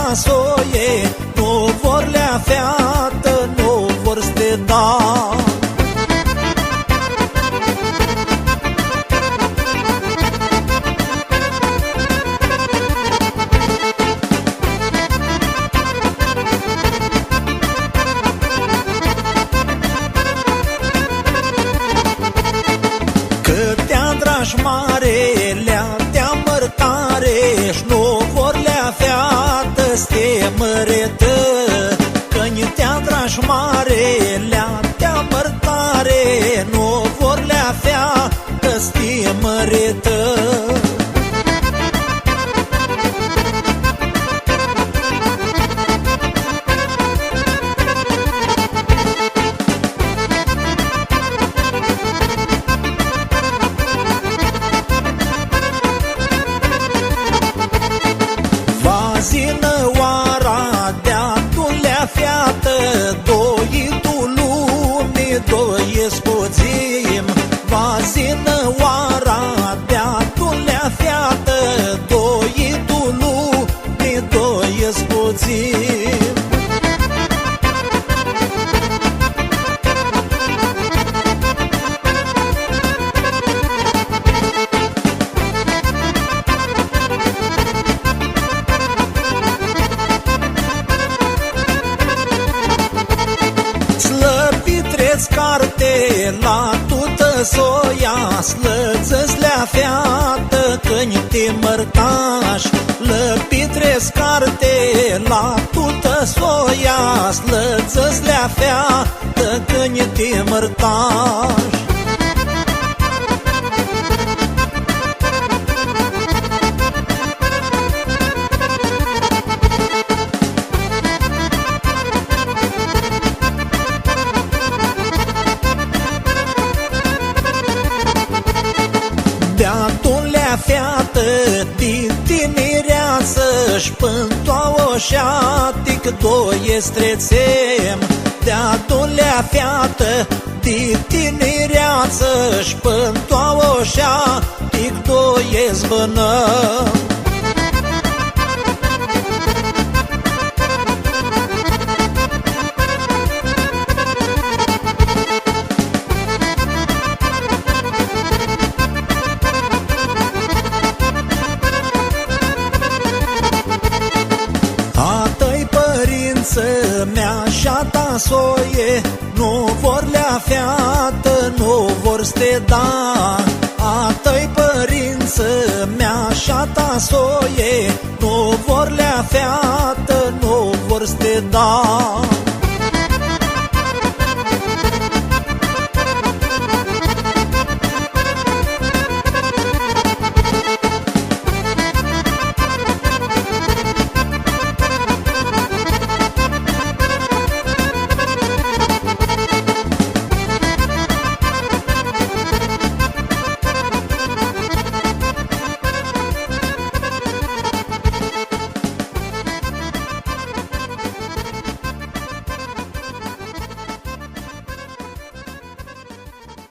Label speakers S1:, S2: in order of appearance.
S1: ta soie, nu vor lea feată, nu vor să te da. Câtea dragi mare, lea-tea mărtare-și nu vor lea feată, ste măretă. Că-ni tea dragi mare, lea-tea mărtare, nu vor lea feată, ste măretă. Vazină oara de-a tulea feată, doi tu lumii, doi spuțim. Vazină oara de-a tulea feată, doi tu lumii, doi spuțim. Carte la tută soia, slăță-ți lea feată, că-ni te mărtaș. Lăpitresc carte la tută soia, slăță-ți lea feată, că-ni te mărtaș. De-a tulea feată din tinereață-și pântoa oșatic doi strețem. De-a tulea feată din tinereață-și pântoa oșatic doi zbănăm. Mea și-a ta soie, nu vor lea feată, nu vor să te da. A tăi părință, mea și-a ta soie, nu vor lea feată, nu vor să te da.